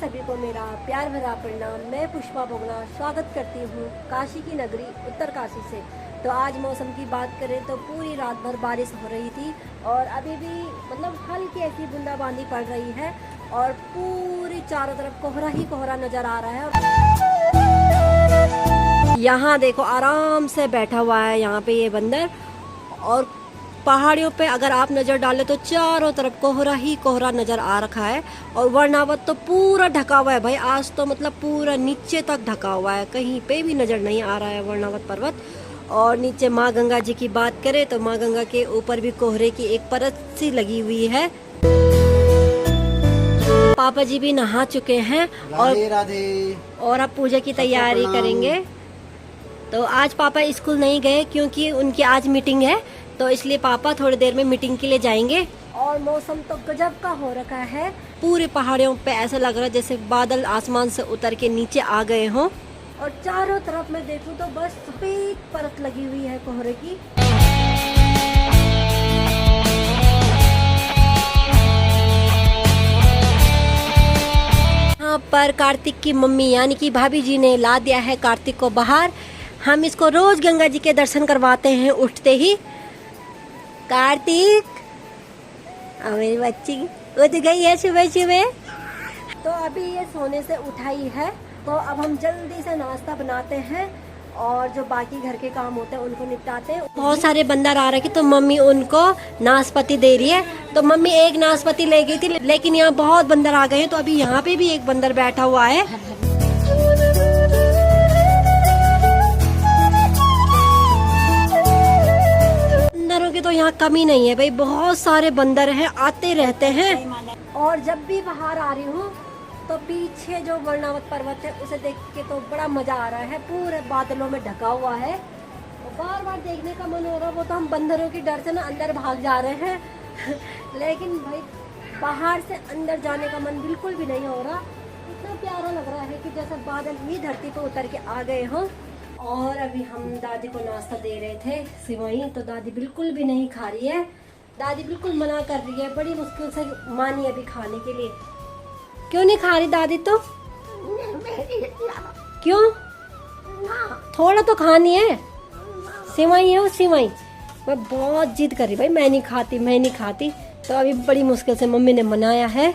सभी को मेरा प्यार भरा प्रणाम। मैं पुष्पा बोगला स्वागत करती हूँ काशी की नगरी उत्तर काशी से। तो आज मौसम की बात करें तो पूरी रात भर बारिश हो रही थी और अभी भी मतलब हल्की ऐसी बूंदाबांदी पड़ रही है और पूरी चारों तरफ कोहरा ही कोहरा नजर आ रहा है। यहाँ देखो आराम से बैठा हुआ है यहाँ पे ये बंदर, और पहाड़ियों पे अगर आप नज़र डालें तो चारों तरफ कोहरा ही कोहरा नज़र आ रखा है और वर्णावत तो पूरा ढका हुआ है भाई। आज तो मतलब पूरा नीचे तक ढका हुआ है, कहीं पे भी नज़र नहीं आ रहा है वर्णावत पर्वत। और नीचे माँ गंगा जी की बात करें तो माँ गंगा के ऊपर भी कोहरे की एक परत सी लगी हुई है। पापा जी भी नहा चुके हैं और अब पूजा की तैयारी करेंगे। तो आज पापा स्कूल नहीं गए क्योंकि उनकी आज मीटिंग है, तो इसलिए पापा थोड़ी देर में मीटिंग के लिए जाएंगे। और मौसम तो गजब का हो रखा है, पूरे पहाड़ियों पे ऐसा लग रहा है जैसे बादल आसमान से उतर के नीचे आ गए हों। और चारों तरफ मैं देखूं तो बस सफेद परत लगी हुई है कोहरे की। यहाँ पर कार्तिक की मम्मी यानी कि भाभी जी ने ला दिया है कार्तिक को बाहर। हम इसको रोज गंगा जी के दर्शन करवाते हैं उठते ही। कार्तिक मेरी बच्ची उठ गई है सुबह सुबह। तो अभी ये सोने से उठाई है, तो अब हम जल्दी से नाश्ता बनाते हैं और जो बाकी घर के काम होते हैं उनको निपटाते हैं। बहुत सारे बंदर आ रहे हैं तो मम्मी उनको नाशपाती दे रही है। तो मम्मी एक नाशपाती ले गई थी, लेकिन यहाँ बहुत बंदर आ गए हैं, तो अभी यहाँ पे भी एक बंदर बैठा हुआ है। बंदरों की तो यहाँ कमी नहीं है भाई, बहुत सारे बंदर हैं, आते रहते हैं। और जब भी बाहर आ रही हूँ तो पीछे जो वर्णावत पर्वत है उसे देख के तो बड़ा मजा आ रहा है, पूरे बादलों में ढका हुआ है। तो बार बार देखने का मन हो रहा है, वो तो हम बंदरों की डर से ना अंदर भाग जा रहे हैं लेकिन भाई पहाड़ से अंदर जाने का मन बिल्कुल भी नहीं हो रहा। इतना प्यारा लग रहा है कि जैसे बादल ही धरती पे उतर के आ गए हों। और अभी हम दादी को नाश्ता दे रहे थे सिवई, तो दादी बिल्कुल भी नहीं खा रही है। दादी बिल्कुल मना कर रही है, बड़ी मुश्किल से मानी अभी खाने के लिए। क्यों नहीं खा रही दादी? तो क्यों? थोड़ा तो खानी है, सिवई है वो सिवई। मैं बहुत जिद कर रही भाई, मैं नहीं खाती मैं नहीं खाती। तो अभी बड़ी मुश्किल से मम्मी ने मनाया है।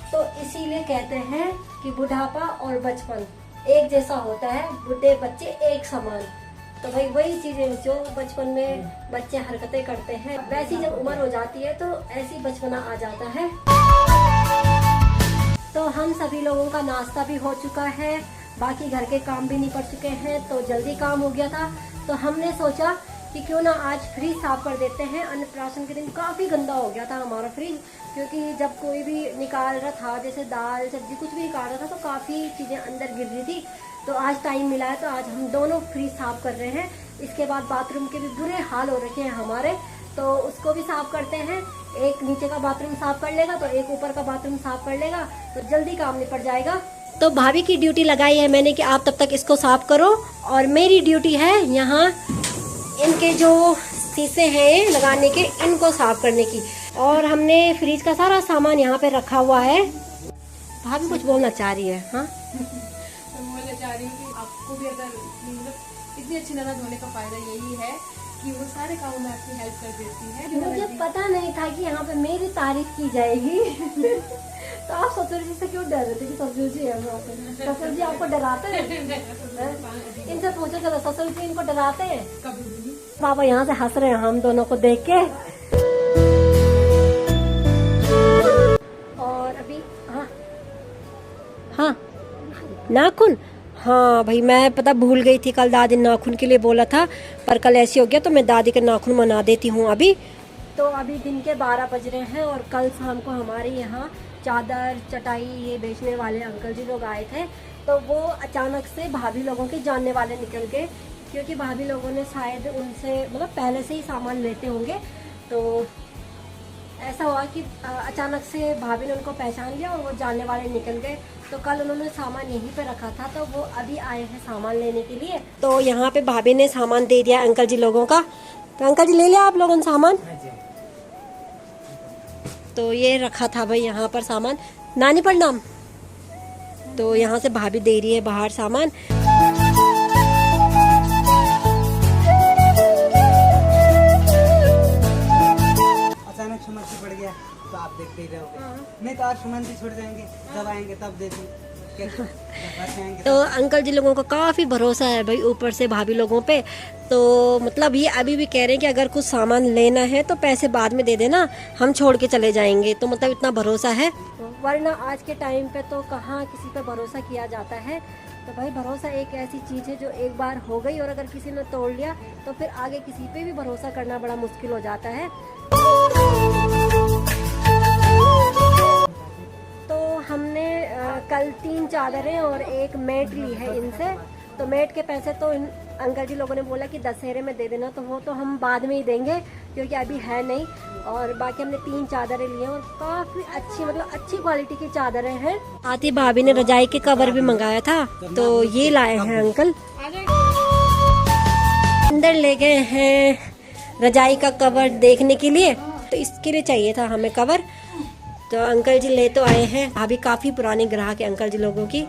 तो इसीलिए कहते हैं कि बुढ़ापा और बचपन एक जैसा होता है, बुढ़े बच्चे एक समान। तो भाई वही चीजें जो बचपन में बच्चे हरकतें करते हैं, वैसी जब उम्र हो जाती है तो ऐसी बचपना आ जाता है। तो हम सभी लोगों का नाश्ता भी हो चुका है, बाकी घर के काम भी निपट चुके हैं, तो जल्दी काम हो गया था। तो हमने सोचा कि क्यों ना आज फ्रिज साफ कर देते हैं। अन्नप्राशन के दिन काफी गंदा हो गया था हमारा फ्रिज, क्योंकि जब कोई भी निकाल रहा था, जैसे दाल सब्जी कुछ भी निकाल रहा था, तो काफी चीजें अंदर गिर रही थी। तो आज टाइम मिला है तो आज हम दोनों फ्रिज साफ कर रहे हैं। इसके बाद बाथरूम के भी बुरे हाल हो रखे हैं हमारे, तो उसको भी साफ करते हैं। एक नीचे का बाथरूम साफ कर लेगा तो एक ऊपर का बाथरूम साफ कर लेगा, तो जल्दी काम निपट जाएगा। तो भाभी की ड्यूटी लगाई है मैंने कि आप तब तक इसको साफ करो, और मेरी ड्यूटी है यहाँ इनके जो शीशे हैं लगाने के, इनको साफ करने की। और हमने फ्रिज का सारा सामान यहाँ पे रखा हुआ है। भाभी कुछ बोलना चाह रही है? हाँ, बोलना चाह रही हूँ कि आपको भी अगर मतलब इतनी अच्छी ननद होने का फायदा यही है कि वो सारे कामों में आपकी हेल्प कर देती है। मुझे पता नहीं था कि यहाँ पे मेरी तारीफ की जाएगी तो आप ससुर जी से क्यों डर रहे थे कि ससुर जी है वहाँ पे? ससुर जी आपको डराते हैं? इनसे पूछो चलो, ससुर जी इनको डराते हैं? पापा यहाँ से हंस रहे हैं हम दोनों को देख के। और अभी हाँ नाखून, हाँ भाई मैं पता भूल गई थी, कल दादी नाखून के लिए बोला था, पर कल ऐसे हो गया तो मैं दादी के नाखून मना देती हूँ अभी। तो अभी दिन के 12 बज रहे हैं और कल शाम को हमारे यहाँ चादर चटाई ये बेचने वाले अंकल जी लोग आए थे। तो वो अचानक से भाभी लोगों के जानने वाले निकल गए, क्योंकि भाभी लोगों ने शायद उनसे मतलब पहले से ही सामान लेते होंगे। तो ऐसा हुआ कि अचानक से भाभी ने उनको पहचान लिया और वो जानने वाले निकल गए। तो कल उन्होंने सामान यहीं पे रखा था, तो वो अभी आए हैं सामान लेने के लिए। तो यहाँ पे भाभी ने सामान दे दिया अंकल जी लोगों का। तो अंकल जी ले लिया आप लोगों ने सामान? तो ये रखा था भाई यहाँ पर सामान, नानी प्रणाम। तो यहाँ से भाभी दे रही है बाहर सामान। अचानक सुमन से पड़ गया तो आप देखते ही रहोगे, नहीं तो और सुमन भी छोड़ जाएंगे, जब आएंगे तब दे दूँ। तो अंकल जी लोगों को काफ़ी भरोसा है भाई ऊपर से भाभी लोगों पे। तो मतलब ये अभी भी कह रहे हैं कि अगर कुछ सामान लेना है तो पैसे बाद में दे देना, हम छोड़ के चले जाएंगे। तो मतलब इतना भरोसा है, वरना आज के टाइम पे तो कहाँ किसी पे भरोसा किया जाता है। तो भाई भरोसा एक ऐसी चीज़ है जो एक बार हो गई और अगर किसी ने तोड़ लिया तो फिर आगे किसी पे भी भरोसा करना बड़ा मुश्किल हो जाता है। तो हमने कल 3 चादरें और एक मैट ली है इनसे। तो मैट के पैसे तो अंकल जी लोगों ने बोला कि दशहरे में दे देना, तो वो तो हम बाद में ही देंगे क्योंकि अभी है नहीं। और बाकी हमने 3 चादरें ली हैं और काफ़ी अच्छी, मतलब अच्छी क्वालिटी की चादरें हैं। आती भाभी ने रजाई के कवर भी मंगाया था, तो ये लाए हैं अंकल। अंदर ले गए हैं रजाई का कवर देखने के लिए, तो इसके लिए चाहिए था हमें कवर। तो अंकल जी ले तो आए हैं, भाभी काफ़ी पुराने ग्राहक है अंकल जी लोगों की।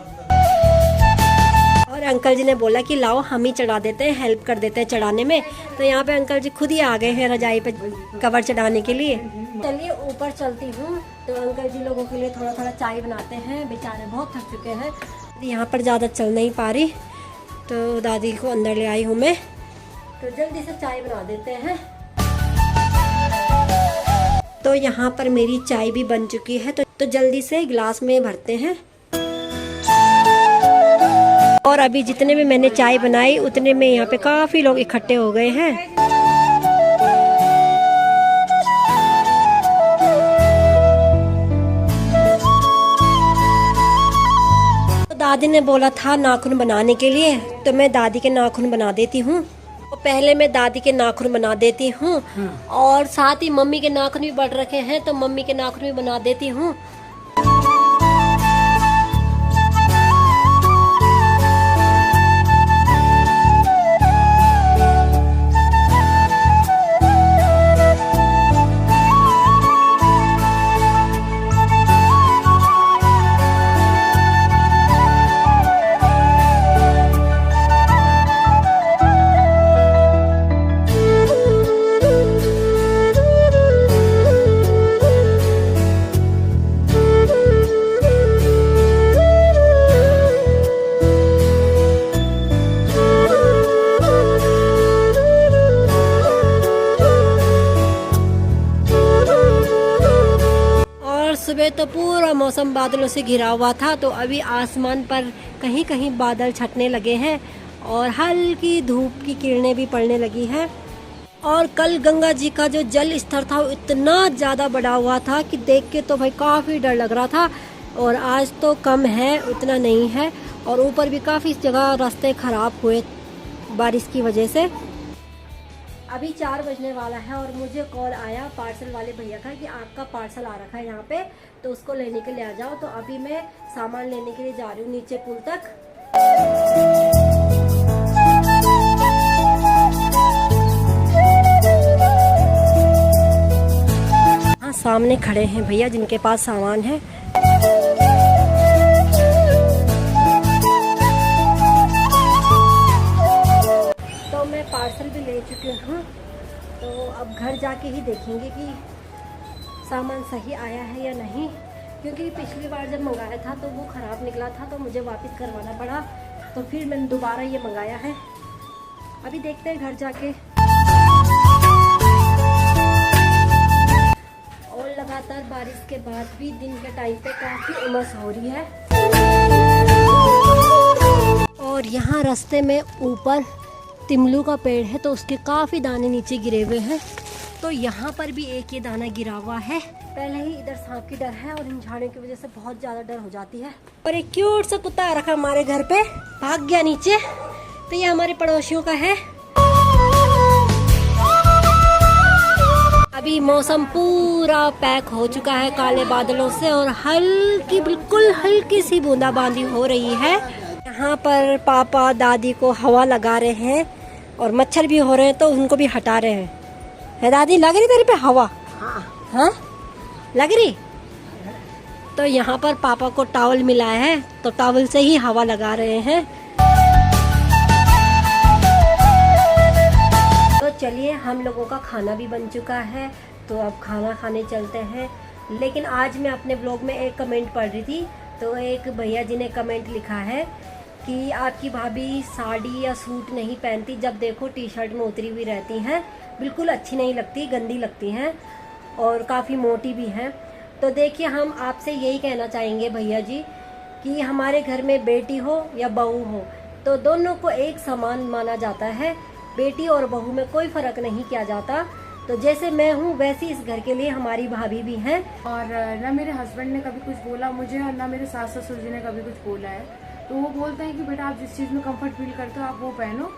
और अंकल जी ने बोला कि लाओ हम ही चढ़ा देते हैं, हेल्प कर देते हैं चढ़ाने में। तो यहाँ पे अंकल जी खुद ही आ गए हैं रजाई पे कवर चढ़ाने के लिए। चलिए ऊपर चलती हूँ। तो अंकल जी लोगों के लिए थोड़ा थोड़ा चाय बनाते हैं, बेचारे बहुत थक चुके हैं। यहाँ पर ज़्यादा चल नहीं पा रही, तो दादी को अंदर ले आई हूँ मैं। तो जल्दी से चाय बना देते हैं। तो यहाँ पर मेरी चाय भी बन चुकी है, तो जल्दी से गिलास में भरते हैं। और अभी जितने में मैंने चाय बनाई उतने में यहाँ पे काफी लोग इकट्ठे हो गए हैं। तो दादी ने बोला था नाखून बनाने के लिए, तो मैं दादी के नाखून बना देती हूँ। तो पहले मैं दादी के नाखून बना देती हूँ और साथ ही मम्मी के नाखून भी बढ़ रखे हैं, तो मम्मी के नाखून भी बना देती हूँ। सुबह तो पूरा मौसम बादलों से घिरा हुआ था, तो अभी आसमान पर कहीं कहीं बादल छटने लगे हैं और हल्की धूप की किरणें भी पड़ने लगी हैं। और कल गंगा जी का जो जल स्तर था वो इतना ज़्यादा बढ़ा हुआ था कि देख के तो भाई काफ़ी डर लग रहा था। और आज तो कम है, उतना नहीं है। और ऊपर भी काफ़ी जगह रास्ते ख़राब हुए बारिश की वजह से। अभी 4 बजने वाला है और मुझे कॉल आया पार्सल वाले भैया का कि आपका पार्सल आ रखा है यहाँ पे, तो उसको लेने के लिए आ जाओ। तो अभी मैं सामान लेने के लिए जा रही हूँ नीचे पुल तक। हाँ, सामने खड़े हैं भैया जिनके पास सामान है। मैं पार्सल भी ले चुकी हूँ, तो अब घर जाके ही देखेंगे कि सामान सही आया है या नहीं, क्योंकि पिछली बार जब मंगाया था तो वो ख़राब निकला था, तो मुझे वापस करवाना पड़ा। तो फिर मैंने दोबारा ये मंगाया है। अभी देखते हैं घर जाके। और लगातार बारिश के बाद भी दिन के टाइम पे काफ़ी उमस हो रही है। और यहाँ रास्ते में ऊपर तिमलू का पेड़ है, तो उसके काफ़ी दाने नीचे गिरे हुए हैं। तो यहाँ पर भी एक ये दाना गिरा हुआ है। पहले ही इधर सांप की डर है और इन झाड़ियों की वजह से बहुत ज़्यादा डर हो जाती है। और एक क्यूट सा कुत्ता आ रखा हमारे घर पे, भाग गया नीचे। तो ये हमारे पड़ोसियों का है। अभी मौसम पूरा पैक हो चुका है काले बादलों से और हल्की, बिल्कुल हल्की सी बूंदाबांदी हो रही है। यहाँ पर पापा दादी को हवा लगा रहे हैं और मच्छर भी हो रहे हैं, तो उनको भी हटा रहे हैं। है दादी, लग रही तेरे पे हवा? हाँ। लग रही? तो यहाँ पर पापा को टॉवल मिला है, तो टॉवल से ही हवा लगा रहे हैं। तो चलिए, हम लोगों का खाना भी बन चुका है, तो अब खाना खाने चलते हैं। लेकिन आज मैं अपने ब्लॉग में एक कमेंट पढ़ रही थी, तो एक भैया जी ने कमेंट लिखा है कि आपकी भाभी साड़ी या सूट नहीं पहनती, जब देखो टी शर्ट में उतरी हुई रहती हैं, बिल्कुल अच्छी नहीं लगती, गंदी लगती हैं और काफ़ी मोटी भी हैं। तो देखिए, हम आपसे यही कहना चाहेंगे भैया जी कि हमारे घर में बेटी हो या बहू हो, तो दोनों को एक समान माना जाता है। बेटी और बहू में कोई फ़र्क नहीं किया जाता। तो जैसे मैं हूँ वैसी इस घर के लिए हमारी भाभी भी हैं। और ना मेरे हस्बैंड ने कभी कुछ बोला मुझे और ना मेरे सास ससुर जी ने कभी कुछ बोला है। तो वो बोलते हैं कि बेटा आप जिस चीज़ में कंफर्ट फील करते हो आप वो पहनो।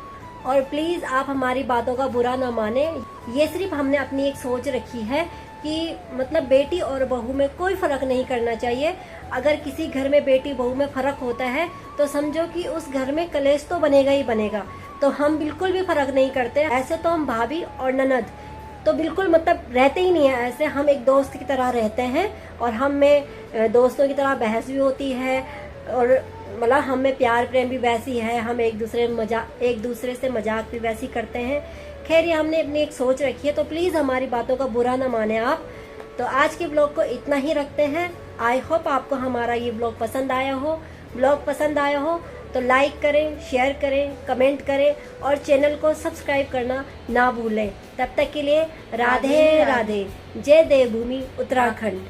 और प्लीज़ आप हमारी बातों का बुरा ना माने, ये सिर्फ हमने अपनी एक सोच रखी है कि मतलब बेटी और बहू में कोई फ़र्क नहीं करना चाहिए। अगर किसी घर में बेटी बहू में फ़र्क होता है तो समझो कि उस घर में कलेश तो बनेगा ही बनेगा। तो हम बिल्कुल भी फ़र्क नहीं करते। ऐसे तो हम भाभी और ननद तो बिल्कुल मतलब रहते ही नहीं है, ऐसे हम एक दोस्त की तरह रहते हैं और हम में दोस्तों की तरह बहस भी होती है और मतलब हम में प्यार प्रेम भी वैसी है। हम एक दूसरे से मजाक भी वैसी करते हैं। खैर, ये हमने अपनी एक सोच रखी है, तो प्लीज़ हमारी बातों का बुरा ना माने आप। तो आज के ब्लॉग को इतना ही रखते हैं। आई होप आपको हमारा ये ब्लॉग पसंद आया हो। ब्लॉग पसंद आया हो तो लाइक करें, शेयर करें, कमेंट करें और चैनल को सब्सक्राइब करना ना भूलें। तब तक के लिए राधे राधे। जय देवभूमि उत्तराखंड।